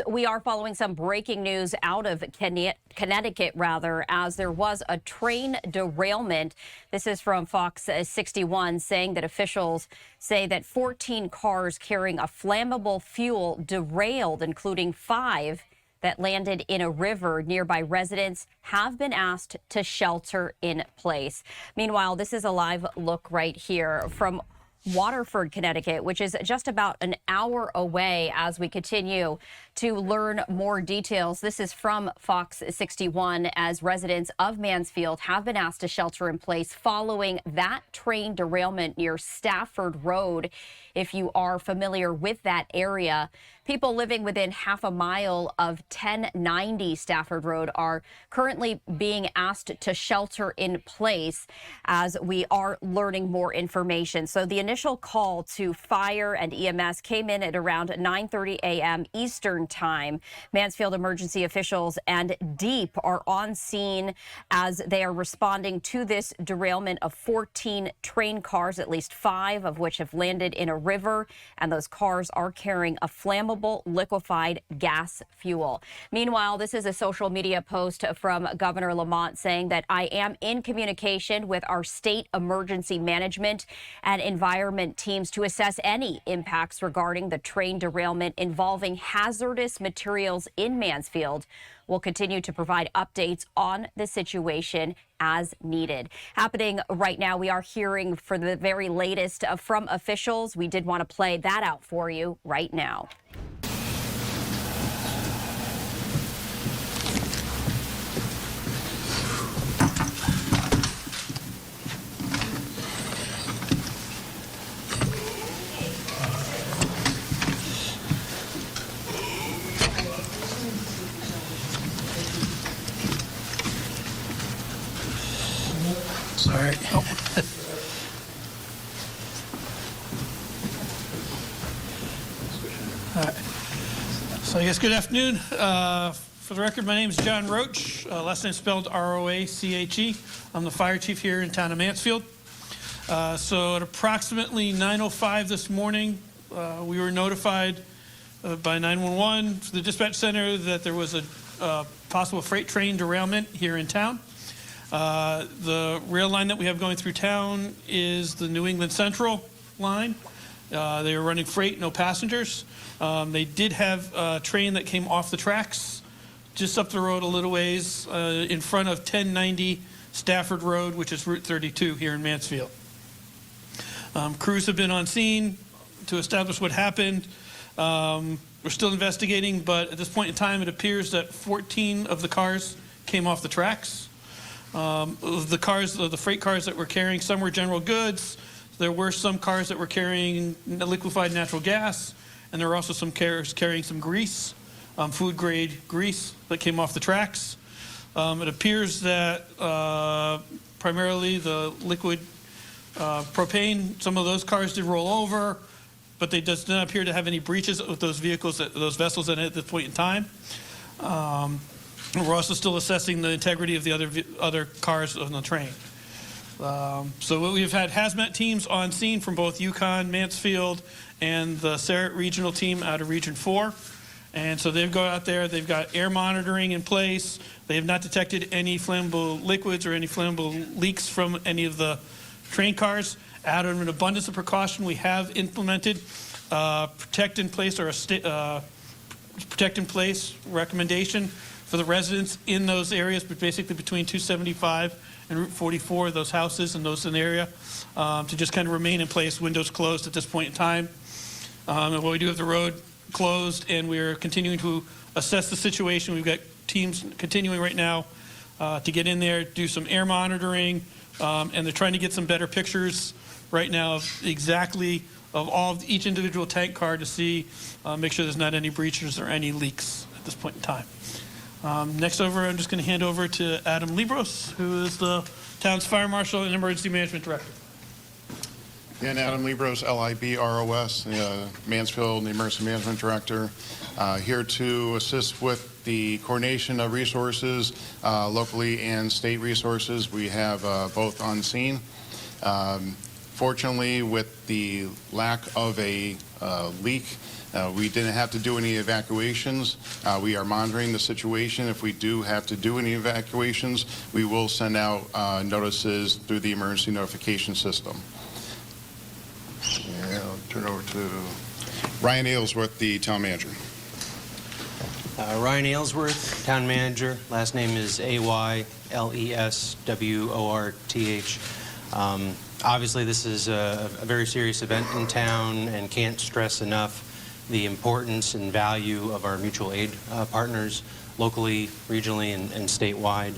We are following some breaking news out of Connecticut, as there was a train derailment. This is from Fox 61, saying that officials say that 14 cars carrying a flammable fuel derailed, including 5 that landed in a river. Nearby residents have been asked to shelter in place. Meanwhile, this is a live look right here from Waterford, Connecticut, which is just about an hour away, as we continue to learn more details. This is from Fox 61, as residents of Mansfield have been asked to shelter in place following that train derailment near Stafford Road. If you are familiar with that area, people living within half a mile of 1090 Stafford Road are currently being asked to shelter in place as we are learning more information. So the initial call to fire and EMS came in at around 9:30 a.m. Eastern time. Mansfield emergency officials and DEEP are on scene as they are responding to this derailment of 14 train cars, at least 5 of which have landed in a river, and those cars are carrying a flammable liquefied gas fuel. Meanwhile, this is a social media post from Governor Lamont saying that I am in communication with our state emergency management and environment teams to assess any impacts regarding the train derailment involving hazardous materials in Mansfield. We'll continue to provide updates on the situation as needed. Happening right now, we are hearing for the very latest from officials. We did want to play that out for you right now. Sorry. Oh. All right. So I guess good afternoon. For the record, my name is John Roach. Last name spelled R-O-A-C-H-E. I'm the fire chief here in town of Mansfield. So at approximately 9:05 this morning, we were notified by 911 to the dispatch center that there was a possible freight train derailment here in town. The rail line that we have going through town is the New England Central line. They were running freight, no passengers. They did have a train that came off the tracks just up the road a little ways in front of 1090 Stafford Road, which is Route 32 here in Mansfield. Crews have been on scene to establish what happened. We're still investigating, but at this point in time, it appears that 14 of the cars came off the tracks. The freight cars that were carrying, some were general goods. There were some cars that were carrying liquefied natural gas, and there were also some cars carrying some grease, food grade grease that came off the tracks. It appears that primarily the liquid propane, some of those cars did roll over, but they does not appear to have any breaches with those vehicles, those vessels in it at this point in time. We're also still assessing the integrity of the other cars on the train. So we've had hazmat teams on scene from both Yukon, Mansfield, and the Sarrett regional team out of Region 4. And so they've gone out there, they've got air monitoring in place. They have not detected any flammable liquids or any flammable leaks from any of the train cars. Out of an abundance of precaution, we have implemented protect in place recommendation for the residents in those areas, but basically between 275 and Route 44, those houses and those in the area, to just kind of remain in place, windows closed at this point in time. And while we do have the road closed and we're continuing to assess the situation, we've got teams continuing right now to get in there, do some air monitoring, and they're trying to get some better pictures right now of exactly of each individual tank car to see, make sure there's not any breaches or any leaks at this point in time. Next over, I'm just going to hand over to Adam Libros, who is the town's fire marshal and emergency management director. And Adam Libros, L-I-B-R-O-S, Mansfield, the emergency management director, here to assist with the coordination of resources, locally and state resources. We have both on scene. Fortunately, with the lack of a leak, we didn't have to do any evacuations. We are monitoring the situation. If we do have to do any evacuations, we will send out notices through the emergency notification system. And I'll turn over to Ryan Aylesworth, the town manager. Ryan Aylesworth, town manager. Last name is Aylesworth. Obviously, this is a very serious event in town, and can't stress enough the importance and value of our mutual aid partners, locally, regionally, and statewide.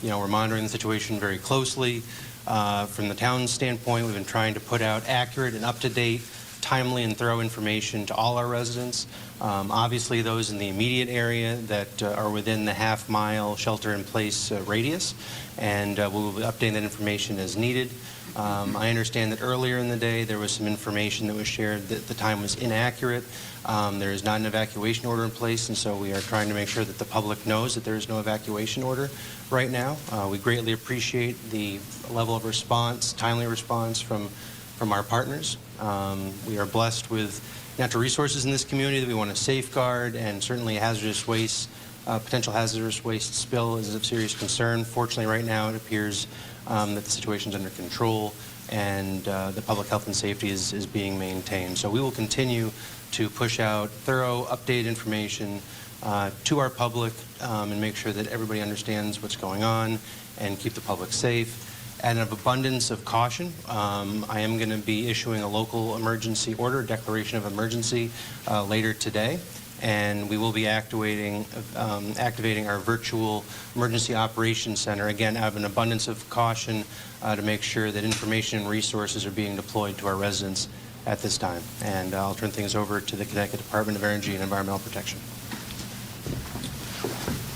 We're monitoring the situation very closely. From the town's standpoint, we've been trying to put out accurate and up-to-date, timely and thorough information to all our residents. Obviously, those in the immediate area that are within the half-mile shelter-in-place radius, and we'll be updating that information as needed. I understand that earlier in the day there was some information that was shared that the time was inaccurate. There is not an evacuation order in place, and so we are trying to make sure that the public knows that there is no evacuation order right now. We greatly appreciate the level of response, timely response from our partners. We are blessed with natural resources in this community that we want to safeguard, and certainly hazardous waste, potential hazardous waste spill is of serious concern. Fortunately, right now it appears that the situation is under control, and the public health and safety is being maintained. So we will continue to push out thorough, updated information to our public and make sure that everybody understands what's going on and keep the public safe. Out of abundance of caution, I am going to be issuing a local emergency order, a declaration of emergency, later today, and we will be activating our virtual emergency operations center, again, out of an abundance of caution to make sure that information and resources are being deployed to our residents at this time. And I'll turn things over to the Connecticut Department of Energy and Environmental Protection.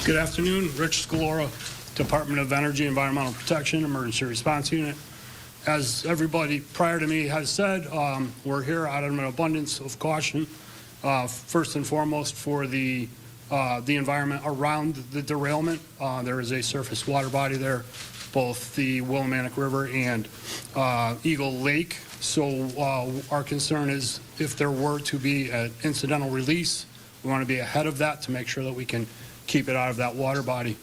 Good afternoon, Rich Scalora, Department of Energy, Environmental Protection, Emergency Response Unit. As everybody prior to me has said, we're here out of an abundance of caution, first and foremost for the environment around the derailment. There is a surface water body there, both the Willimantic River and Eagle Lake. So our concern is if there were to be an incidental release, we want to be ahead of that to make sure that we can keep it out of that water body.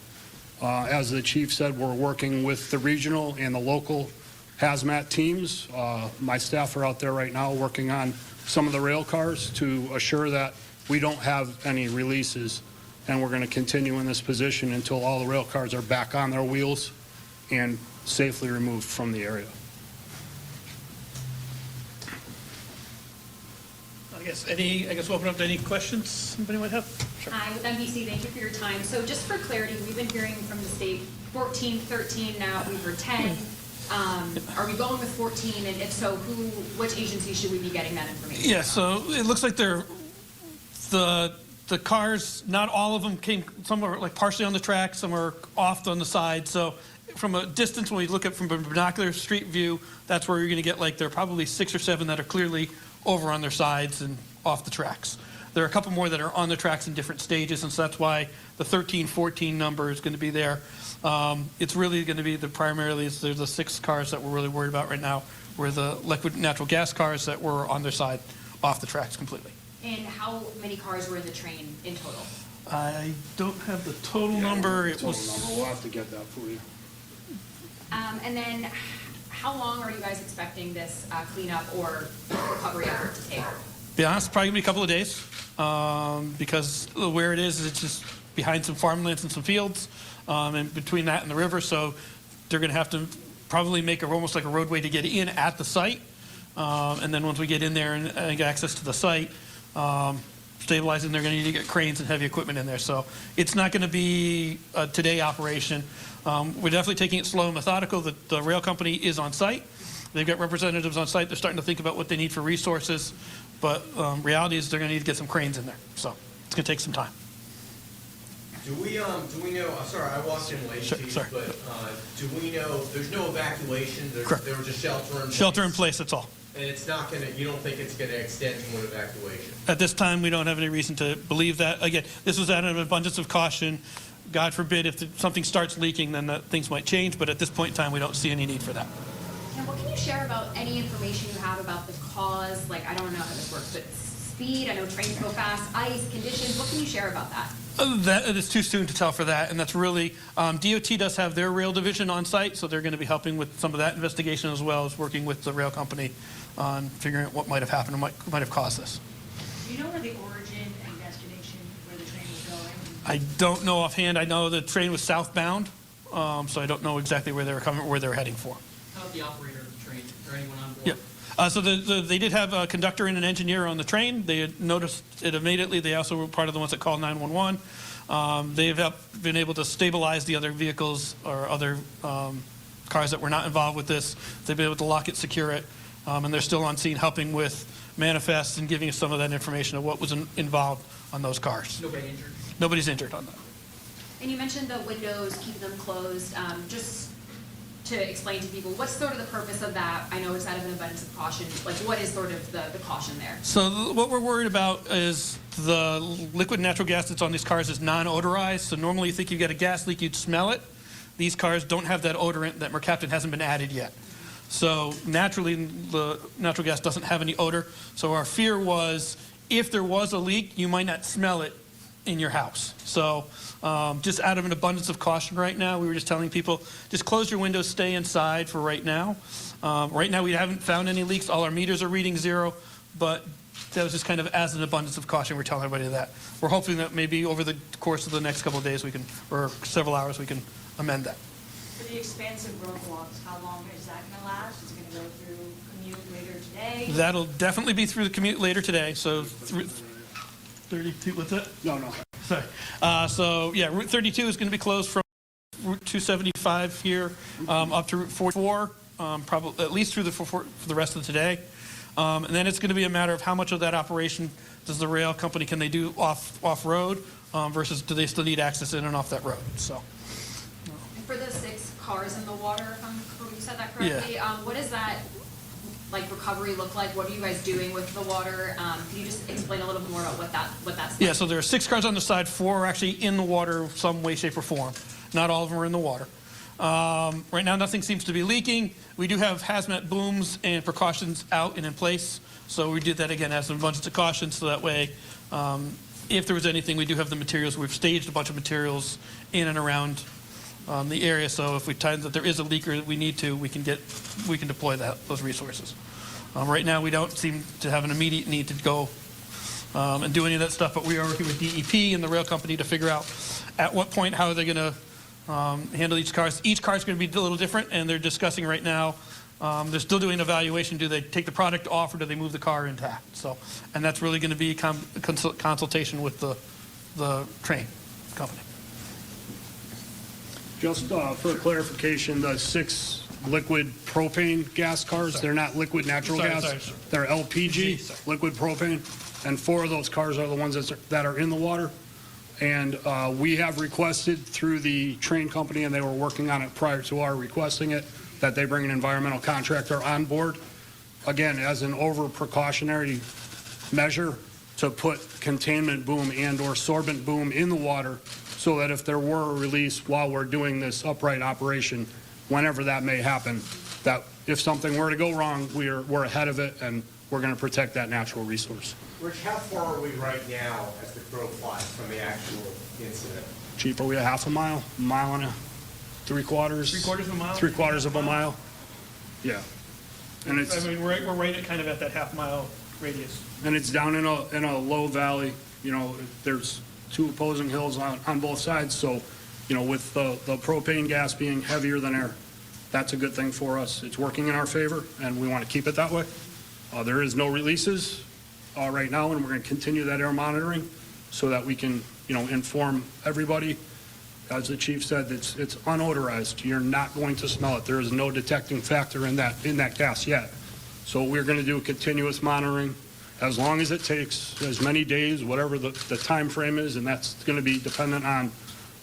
As the chief said, we're working with the regional and the local hazmat teams. My staff are out there right now working on some of the rail cars to assure that we don't have any releases, and we're going to continue in this position until all the rail cars are back on their wheels and safely removed from the area. I guess we'll open up to any questions anybody might have. Sure. Hi, with NBC, thank you for your time. So just for clarity, we've been hearing from the state 14, 13, now we were 10. Are we going with 14? And if so, which agency should we be getting that information Yeah, from? so it looks like the cars, not all of them came, some are like partially on the track, some are off on the side. So from a distance, when we look at from a binocular street view, that's where you're going to get like there are probably 6 or 7 that are clearly over on their sides and off the tracks. There are a couple more that are on the tracks in different stages, and so that's why the 13, 14 number is going to be there. It's really going to be primarily there's the 6 cars that we're really worried about right now, were the liquid natural gas cars that were on their side off the tracks completely. And how many cars were in the train in total? I don't have the total number. Total number. We'll have to get that for you. And then how long are you guys expecting this cleanup or recovery effort to take? Be honest, probably gonna be a couple of days, because where it is it's just behind some farmlands and some fields, and between that and the river. So they're gonna have to probably make almost like a roadway to get in at the site, and then once we get in there and get access to the site, stabilizing, they're gonna need to get cranes and heavy equipment in there. So it's not gonna be a today operation. We're definitely taking it slow and methodical. The rail company is on site. They've got representatives on site. They're starting to think about what they need for resources. But reality is they're going to need to get some cranes in there. So it's going to take some time. Do we know, sorry, I walked in late, Sure, Chief, sorry. but do we know, there's no evacuation, Correct. there was just shelter in place? Shelter in place, that's all. And it's not going to, you don't think it's going to extend to an evacuation? At this time, we don't have any reason to believe that. Again, this was out of an abundance of caution. God forbid if something starts leaking, then things might change. But at this point in time, we don't see any need for that. And what can you share about any information you have about the cause? Like, I don't know how this works, but speed, I know trains go fast, ice, conditions, what can you share about that? That is too soon to tell for that, and that's really, DOT does have their rail division on site, so they're going to be helping with some of that investigation as well as working with the rail company on figuring out what might have happened and what might have caused this. Do you know where the origin and destination, where the train was going? I don't know offhand. I know the train was southbound, so I don't know exactly where they were heading for. How about the operator of the train or anyone on board? Yeah. So they did have a conductor and an engineer on the train. They had noticed it immediately. They also were part of the ones that called 911. They've been able to stabilize the other vehicles or other cars that were not involved with this. They've been able to lock it, secure it, and they're still on scene helping with manifests and giving us some of that information of what was involved on those cars. Nobody injured? Nobody's injured on that. And you mentioned the windows, keep them closed. Just to explain to people, what's sort of the purpose of that? I know it's out of an abundance of caution. Like, what is sort of the caution there? So what we're worried about is the liquid natural gas that's on these cars is non-odorized. So normally you think you get a gas leak, you'd smell it. These cars don't have that odorant. That mercaptan hasn't been added yet. So naturally, the natural gas doesn't have any odor. So our fear was if there was a leak, you might not smell it in your house. So just out of an abundance of caution right now, we were just telling people, just close your windows, stay inside for right now. Right now, we haven't found any leaks. All our meters are reading 0, but that was just kind of as an abundance of caution. We're telling everybody that. We're hoping that maybe over the course of the next couple of days, we can, or several hours, we can amend that. For the expansive roadblocks, how long is that going to last? Is it going to go through commute later today? That'll definitely be through the commute later today. So 32, what's that? No. Sorry. So yeah, Route 32 is going to be closed from Route 275 here up to Route 44, probably at least through for the rest of today. And then it's going to be a matter of how much of that operation does the rail company, can they do off road versus do they still need access in and off that road? So. And for the 6 cars in the water, if you said that correctly, what does that like recovery look like? What are you guys doing with the water? Can you just explain a little bit more about what that's like? Yeah, so there are 6 cars on the side, 4 are actually in the water some way, shape, or form. Not all of them are in the water. Right now, nothing seems to be leaking. We do have hazmat booms and precautions out and in place. So we did that again as an abundance of caution, so that way, if there was anything, we do have the materials. We've staged a bunch of materials in and around the area. So if we find that there is a leak or we need to, we can deploy those resources. Right now, we don't seem to have an immediate need to go and do any of that stuff, but we are working with DEP and the rail company to figure out at what point, how are they going to handle each car. Each car is going to be a little different, and they're discussing right now. They're still doing an evaluation. Do they take the product off, or do they move the car intact? So, and that's really going to be consultation with the train company. Just for clarification, the 6 liquid propane gas cars, they're not liquid natural gas. Sorry. They're LPG, Sorry. liquid propane, and 4 of those cars are the ones that are in the water. And we have requested through the train company, and they were working on it prior to our requesting it, that they bring an environmental contractor on board, again, as an over precautionary measure to put containment boom and or sorbent boom in the water, so that if there were a release while we're doing this upright operation, whenever that may happen, that if something were to go wrong, we're ahead of it, and we're going to protect that natural resource. Rich, how far are we right now as the crow flies from the actual incident? Chief, are we a half a mile and a 3/4? 3/4 of a mile? 3/4 of a mile. Yeah. And it's I mean, we're right at kind of at that half-mile radius. down in a low valley. You know, there's 2 opposing hills on both sides. So, you know, with the propane gas being heavier than air, that's a good thing for us. It's working in our favor, and we want to keep it that way. There is no releases right now, and we're going to continue that air monitoring so that we can, you know, inform everybody. As the chief said, it's unodorized. You're not going to smell it. There is no detecting factor in that gas yet. So we're going to do continuous monitoring as long as it takes, as many days, whatever the time frame is, and that's going to be dependent on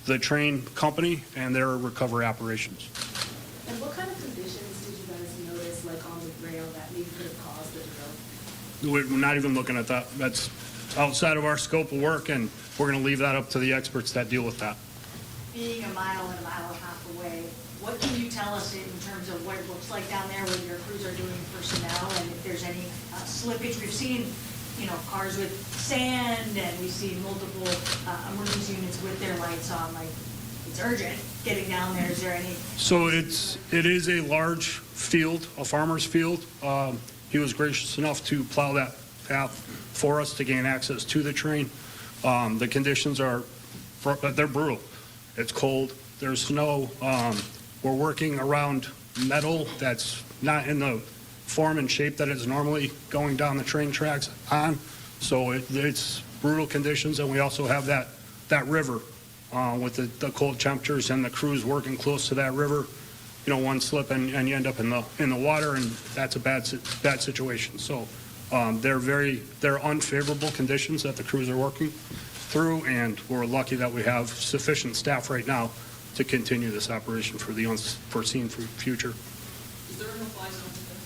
the train company and their recovery operations. And what kind of conditions did you guys notice, like on the rail, that maybe could have caused the derailment? We're not even looking at that. That's outside of our scope of work, and we're going to leave that up to the experts that deal with that. Being a mile and a half away, what can you tell us in terms of what it looks like down there, whether your crews are doing personnel, and if there's any slippage? We've seen, you know, cars with sand, and we've seen multiple emergency units with their lights on, like, it's urgent getting down there. Is there any? So it is a large field, a farmer's field. He was gracious enough to plow that path for us to gain access to the train. The conditions they're brutal. It's cold, there's snow. We're working around metal that's not in the form and shape that it's normally going down the train tracks on. So it's brutal conditions, and we also have that river with the cold temperatures and the crews working close to that river. You know, one slip and you end up in the water, and that's a bad situation. So they're unfavorable conditions that the crews are working through, and we're lucky that we have sufficient staff right now to continue this operation for the unforeseen future. Is there a no-fly zone today?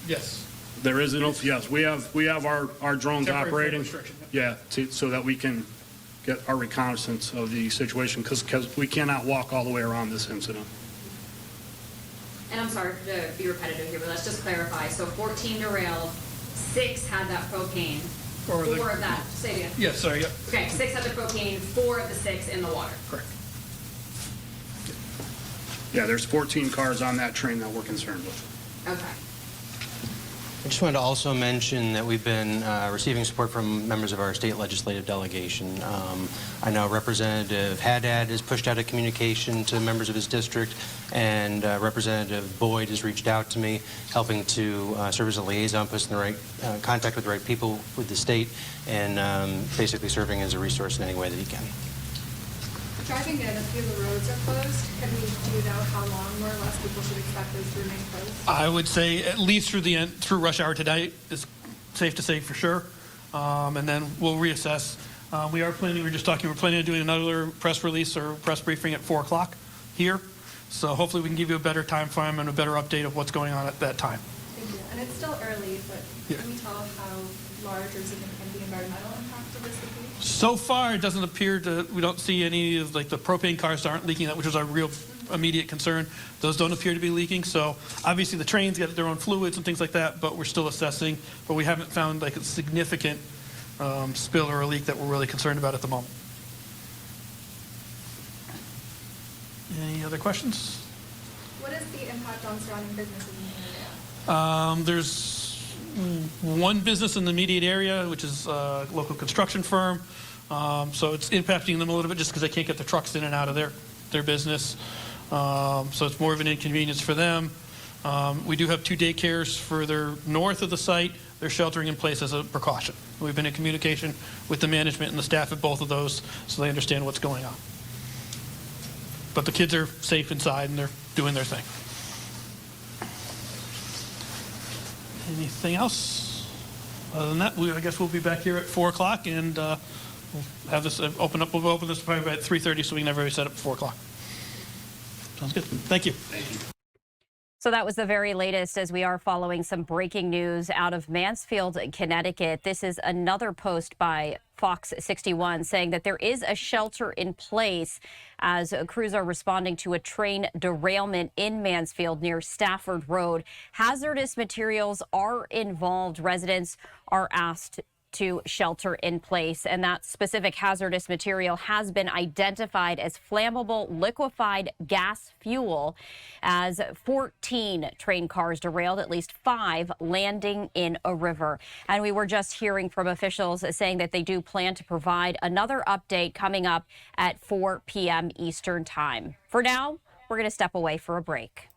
Yes. There is yes, we have our drones Temporary operating. restriction. Yeah, so that we can get our reconnaissance of the situation, because we cannot walk all the way around this incident. And I'm sorry to be repetitive here, but let's just clarify. So 14 derailed, 6 had that propane, Or the- 4 of that, say it again. Yes, sorry, yep. Okay, 6 had the propane, 4 of the 6 in the water. Correct. Yeah, there's 14 cars on that train that we're concerned with. Okay. I just wanted to also mention that we've been receiving support from members of our state legislative delegation. I know Representative Haddad has pushed out a communication to members of his district, and Representative Boyd has reached out to me, helping to serve as a liaison, put us in the right contact with the right people with the state, and basically serving as a resource in any way that he can. Driving in, a few of the roads are closed. Do you know how long, more or less, people should expect those to remain closed? I would say at least through rush hour tonight is safe to say for sure, and then we'll reassess. We're planning on doing another press release or press briefing at 4 o'clock here, so hopefully we can give you a better time frame and a better update of what's going on at that time. Thank you. And it's still early, but Yeah. can we tell how large or significant the environmental impact of this would be? So far, it doesn't appear we don't see any of, like, the propane cars aren't leaking, which was our real immediate concern. Those don't appear to be leaking. So obviously the trains got their own fluids and things like that, but we're still assessing. But we haven't found like a significant spill or a leak that we're really concerned about at the moment. Any other questions? What is the impact on surrounding businesses in the area? There's one business in the immediate area, which is a local construction firm. So it's impacting them a little bit just because they can't get the trucks in and out of their business. So it's more of an inconvenience for them. We do have 2 daycares further north of the site. They're sheltering in place as a precaution. We've been in communication with the management and the staff at both of those so they understand what's going on. But the kids are safe inside and they're doing their thing. Anything else? Other than that, I guess we'll be back here at 4 o'clock, and we'll have this open up. We'll open this probably at 3:30, so we can have everybody set up at 4 o'clock. Sounds good. Thank you. Thank you. So that was the very latest as we are following some breaking news out of Mansfield, Connecticut. This is another post by Fox 61 saying that there is a shelter in place as crews are responding to a train derailment in Mansfield near Stafford Road. Hazardous materials are involved. Residents are asked to shelter in place, and that specific hazardous material has been identified as flammable liquefied gas fuel, as 14 train cars derailed, at least 5 landing in a river. And we were just hearing from officials saying that they do plan to provide another update coming up at 4 p.m. Eastern Time. For now, we're going to step away for a break.